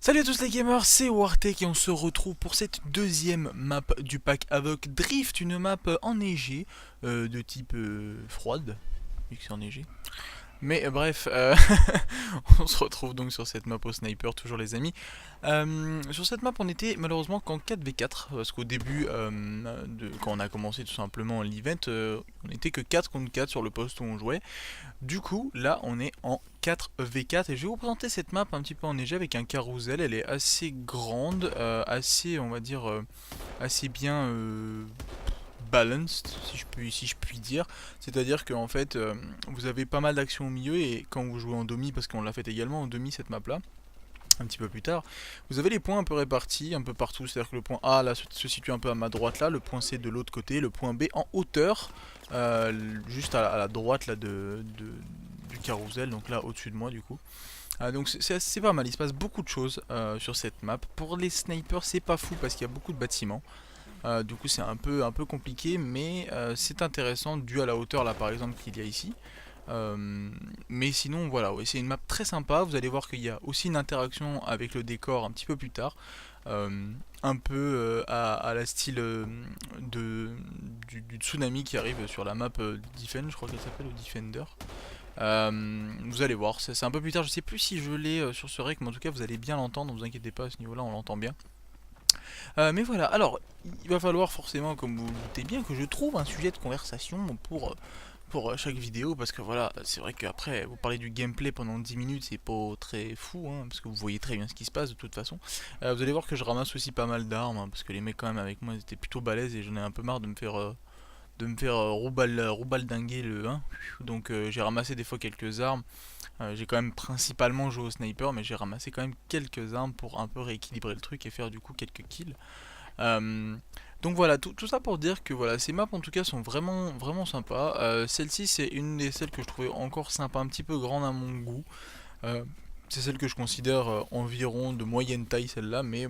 Salut à tous les gamers, c'est Wartech et on se retrouve pour cette deuxième map du pack Avoc Drift, une map enneigée de type froide, vu que c'est enneigé. Mais bref, on se retrouve donc sur cette map au sniper, toujours les amis. Sur cette map, on était malheureusement qu'en 4v4, parce qu'au début, quand on a commencé tout simplement l'event, on était que 4 contre 4 sur le poste où on jouait. Du coup, là, on est en 4v4 et je vais vous présenter cette map un petit peu enneigée avec un carrousel. Elle est assez grande, assez, on va dire, assez bien balanced, si je puis dire. C'est-à-dire qu'en fait, vous avez pas mal d'actions au milieu et quand vous jouez en demi, parce qu'on l'a fait également en demi cette map-là, un petit peu plus tard, vous avez les points un peu répartis, un peu partout, c'est-à-dire que le point A là se situe un peu à ma droite là, le point C de l'autre côté, le point B en hauteur, juste à la droite là du carrousel, donc là au-dessus de moi du coup. Donc c'est pas mal, il se passe beaucoup de choses sur cette map. Pour les snipers c'est pas fou parce qu'il y a beaucoup de bâtiments. Du coup c'est un peu compliqué mais c'est intéressant dû à la hauteur là par exemple qu'il y a ici. Mais sinon voilà, ouais, c'est une map très sympa, vous allez voir qu'il y a aussi une interaction avec le décor un petit peu plus tard. Un peu à la style du tsunami qui arrive sur la map Defend, je crois qu'elle s'appelle, ou Defender. Vous allez voir, c'est un peu plus tard, je sais plus si je l'ai sur ce rec, mais en tout cas vous allez bien l'entendre, ne vous inquiétez pas à ce niveau là, on l'entend bien. Mais voilà, alors il va falloir forcément, comme vous le doutez bien, que je trouve un sujet de conversation pour chaque vidéo, parce que voilà, c'est vrai qu'après, vous parlez du gameplay pendant 10 minutes, c'est pas très fou, hein, parce que vous voyez très bien ce qui se passe de toute façon. Vous allez voir que je ramasse aussi pas mal d'armes, hein, parce que les mecs quand même avec moi ils étaient plutôt balèzes et j'en ai un peu marre de me faire roubaldinguer le 1. Donc j'ai ramassé des fois quelques armes. J'ai quand même principalement joué au sniper, mais j'ai ramassé quand même quelques armes pour un peu rééquilibrer le truc et faire du coup quelques kills. Euh, donc voilà, tout ça pour dire que voilà, ces maps en tout cas sont vraiment vraiment sympas. Celle-ci c'est une des celles que je trouvais encore sympa, un petit peu grande à mon goût. Euh, c'est celle que je considère environ de moyenne taille celle-là, mais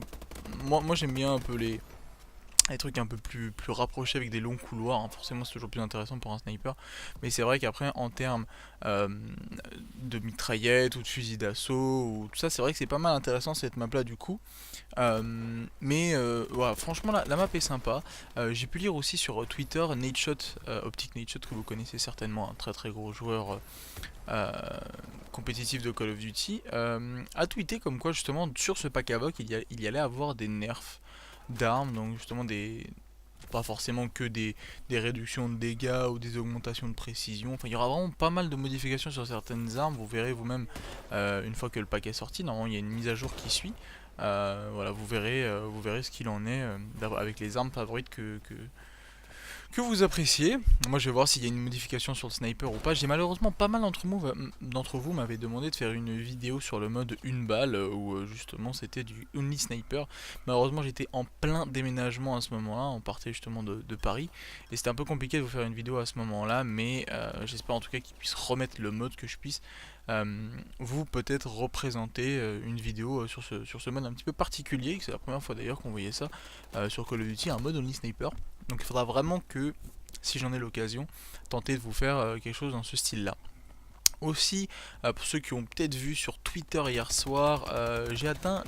moi j'aime bien un peu les trucs un peu plus rapprochés avec des longs couloirs, hein. Forcément c'est toujours plus intéressant pour un sniper, mais c'est vrai qu'après en termes euh, de mitraillette ou de fusil d'assaut ou tout ça, c'est vrai que c'est pas mal intéressant cette map là du coup. Mais voilà, franchement la map est sympa. J'ai pu lire aussi sur Twitter Nadeshot, Optic Nadeshot, que vous connaissez certainement, un très très gros joueur euh, compétitif de Call of Duty, a tweeté comme quoi justement sur ce pack Avoc il y allait avoir des nerfs d'armes, donc justement pas forcément que des réductions de dégâts ou des augmentations de précision. Enfin, il y aura vraiment pas mal de modifications sur certaines armes. Vous verrez vous-même une fois que le pack est sorti. Normalement, il y a une mise à jour qui suit. Voilà, vous verrez ce qu'il en est avec les armes favorites que vous appréciez. Moi, je vais voir s'il y a une modification sur le sniper ou pas. J'ai malheureusement pas mal d'entre vous m'avaient demandé de faire une vidéo sur le mode une balle où justement c'était du only sniper. Malheureusement, j'étais en plein déménagement à ce moment-là. On partait justement de Paris et c'était un peu compliqué de vous faire une vidéo à ce moment-là, mais j'espère en tout cas qu'ils puissent remettre le mode, que je puisse vous peut-être représenter une vidéo sur ce mode un petit peu particulier. C'est la première fois d'ailleurs qu'on voyait ça sur Call of Duty, un mode only sniper. Donc il faudra vraiment que, si j'en ai l'occasion, tenter de vous faire quelque chose dans ce style-là. Aussi, pour ceux qui ont peut-être vu sur Twitter hier soir, j'ai atteint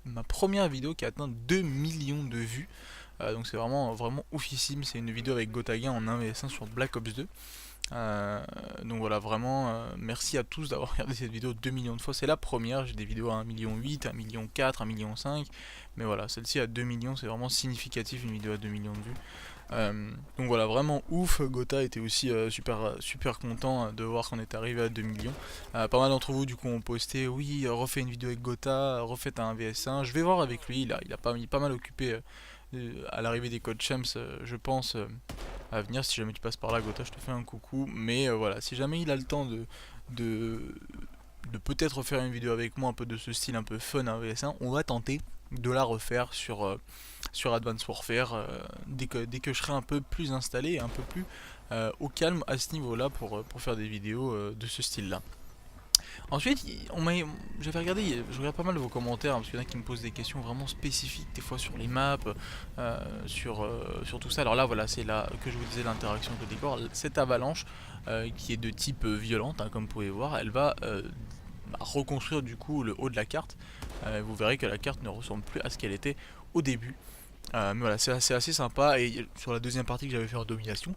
ma première vidéo qui a atteint 2 millions de vues. Donc c'est vraiment, vraiment oufissime. C'est une vidéo avec Gotaga en 1v1 sur Black Ops 2. Donc voilà, vraiment merci à tous d'avoir regardé cette vidéo 2 millions de fois. C'est la première, j'ai des vidéos à 1,8 million, 1,4 million, 1,5 million. Mais voilà, celle-ci à 2 millions, c'est vraiment significatif une vidéo à 2 millions de vues. Donc voilà, vraiment ouf. Gotha était aussi super content de voir qu'on est arrivé à 2 millions. Pas mal d'entre vous du coup ont posté, oui, refait une vidéo avec Gotha, refait un VS1. Je vais voir avec lui, il est pas mal occupé à l'arrivée des codes Champs, je pense, à venir. Si jamais tu passes par là, Gotha, je te fais un coucou. Mais voilà, si jamais il a le temps de, de peut-être refaire une vidéo avec moi un peu de ce style un peu fun, un VS1, on va tenter de la refaire sur Advanced Warfare dès que je serai un peu plus installé et un peu plus au calme à ce niveau là pour faire des vidéos de ce style là. Ensuite, j'avais regardé, je regarde pas mal de vos commentaires, hein, parce qu'il y en a qui me posent des questions vraiment spécifiques, des fois sur les maps, sur tout ça. Alors là, voilà, c'est là que je vous disais l'interaction avec le décor. Cette avalanche, qui est de type violente, hein, comme vous pouvez voir, elle va reconstruire du coup le haut de la carte. Vous verrez que la carte ne ressemble plus à ce qu'elle était au début. Mais voilà, c'est assez sympa. Et sur la deuxième partie que j'avais fait en domination,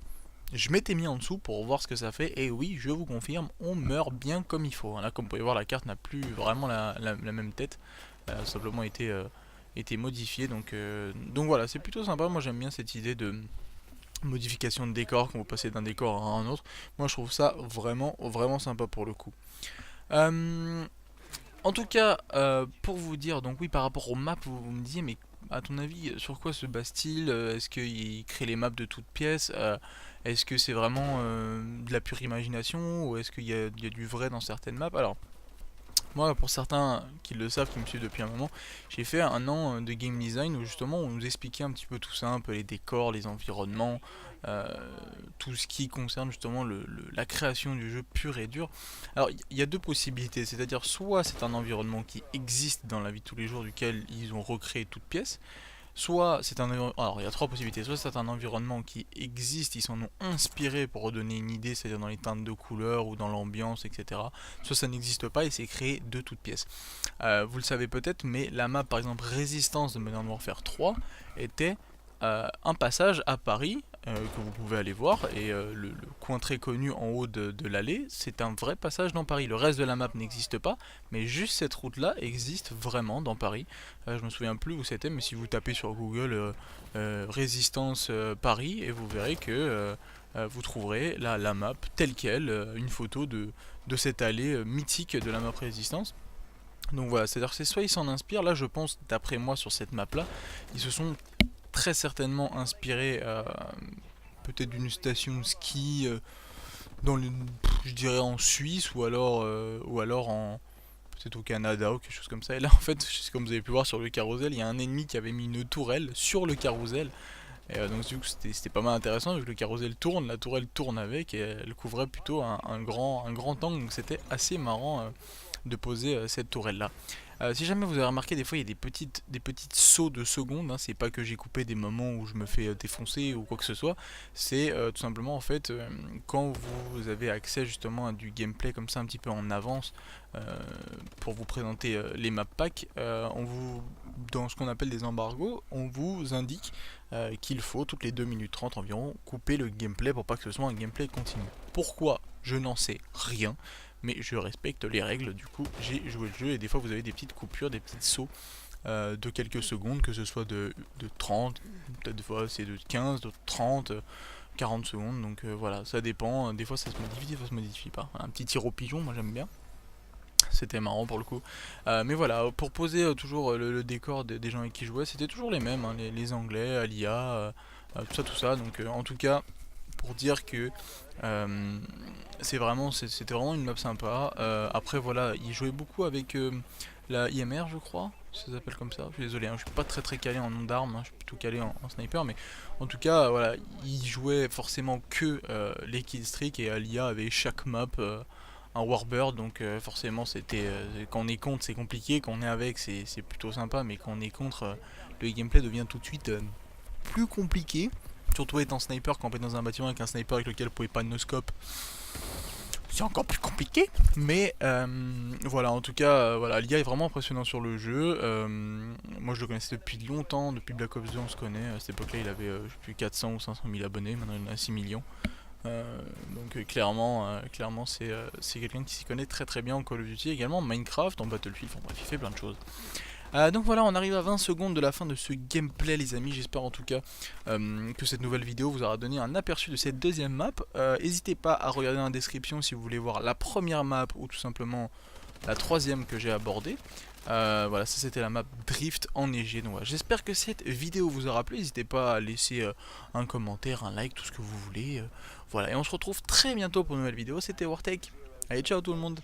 je m'étais mis en dessous pour voir ce que ça fait. Et oui, je vous confirme, on meurt bien comme il faut. Là, comme vous pouvez voir, la carte n'a plus vraiment la même tête. Elle a simplement été modifiée. Donc voilà, c'est plutôt sympa. Moi j'aime bien cette idée de modification de décor quand vous passez d'un décor à un autre. Moi je trouve ça vraiment sympa pour le coup. Euh, En tout cas, pour vous dire, donc oui, par rapport aux maps, vous me disiez, mais à ton avis, sur quoi se base-t-il? Est-ce qu'il crée les maps de toutes pièces? Est-ce que c'est vraiment de la pure imagination? Ou est-ce qu'il y a du vrai dans certaines maps? Alors, moi, pour certains qui le savent, qui me suivent depuis un moment, j'ai fait un an de game design où justement on nous expliquait un petit peu tout ça, un peu les décors, les environnements, euh, tout ce qui concerne justement la création du jeu pur et dur. Alors il y a deux possibilités, c'est-à-dire soit c'est un environnement qui existe dans la vie de tous les jours duquel ils ont recréé toute pièce, soit c'est un alors il y a trois possibilités, soit c'est un environnement qui existe, ils s'en ont inspiré pour redonner une idée, c'est-à-dire dans les teintes de couleurs ou dans l'ambiance, etc. Soit ça n'existe pas et c'est créé de toutes pièces. Vous le savez peut-être, mais la map par exemple Résistance de Modern Warfare 3 était un passage à Paris que vous pouvez aller voir et le coin très connu en haut de l'allée, c'est un vrai passage dans Paris. Le reste de la map n'existe pas, mais juste cette route là existe vraiment dans Paris. Je me souviens plus où c'était, mais si vous tapez sur Google Résistance Paris, et vous verrez que vous trouverez la map telle quelle, une photo de cette allée mythique de la map Résistance. Donc voilà, c'est-à-dire que c'est soit ils s'en inspirent, là je pense d'après moi sur cette map là, ils se sont très certainement inspirés peut-être d'une station de ski dans le, je dirais en Suisse ou alors en peut-être au Canada ou quelque chose comme ça. Et là en fait, comme vous avez pu voir sur le carrousel, il y a un ennemi qui avait mis une tourelle sur le carrousel. Et donc du coup c'était pas mal intéressant vu que le carrousel tourne, la tourelle tourne avec et elle couvrait plutôt un grand angle, donc c'était assez marrant de poser cette tourelle là. Si jamais vous avez remarqué, des fois il y a des petites sauts de secondes, hein, c'est pas que j'ai coupé des moments où je me fais défoncer ou quoi que ce soit, c'est tout simplement en fait quand vous avez accès justement à du gameplay comme ça un petit peu en avance pour vous présenter les map packs, dans ce qu'on appelle des embargos, on vous indique qu'il faut toutes les 2 minutes 30 environ couper le gameplay pour pas que ce soit un gameplay continu. Pourquoi? Je n'en sais rien, mais je respecte les règles, du coup j'ai joué le jeu et des fois vous avez des petites coupures, des petits sauts de quelques secondes, que ce soit de 30, peut-être des fois c'est de 15, de 30, 40 secondes, donc voilà, ça dépend, des fois ça se modifie, des fois ça se modifie pas. Un petit tir au pigeon, moi j'aime bien. C'était marrant pour le coup. Mais voilà, pour poser toujours le décor des gens avec qui je jouais, c'était toujours les mêmes, hein, les Anglais, Alia, tout ça. Donc en tout cas, pour dire que c'était vraiment une map sympa. Après voilà, il jouait beaucoup avec la IMR je crois, ça s'appelle comme ça. Je suis désolé, hein, je suis pas très calé en nom d'armes, hein, je suis plutôt calé en sniper, mais en tout cas voilà, il jouait forcément que les killstreaks et Alia avait chaque map un Warbird, donc forcément c'était quand on est contre c'est compliqué, quand on est avec c'est plutôt sympa, mais quand on est contre le gameplay devient tout de suite plus compliqué. Surtout étant sniper, quand on est dans un bâtiment avec un sniper avec lequel vous pouvez pas de no-scope, c'est encore plus compliqué. Mais voilà, en tout cas, voilà, l'IA est vraiment impressionnant sur le jeu. Moi je le connaissais depuis longtemps, depuis Black Ops 2 on se connaît. À cette époque là il avait je sais plus 400 ou 500 000 abonnés, maintenant il en a 6 millions. Clairement c'est quelqu'un qui s'y connaît très bien en Call of Duty, également en Minecraft, en Battlefield, enfin bref il fait plein de choses. Donc voilà, on arrive à 20 secondes de la fin de ce gameplay les amis, j'espère en tout cas que cette nouvelle vidéo vous aura donné un aperçu de cette deuxième map. N'hésitez pas à regarder dans la description si vous voulez voir la première map ou tout simplement la troisième que j'ai abordée. Voilà, ça c'était la map Drift enneigée. Donc voilà, j'espère que cette vidéo vous aura plu, n'hésitez pas à laisser un commentaire, un like, tout ce que vous voulez. Voilà, et on se retrouve très bientôt pour une nouvelle vidéo, c'était Wartech. Allez, ciao tout le monde.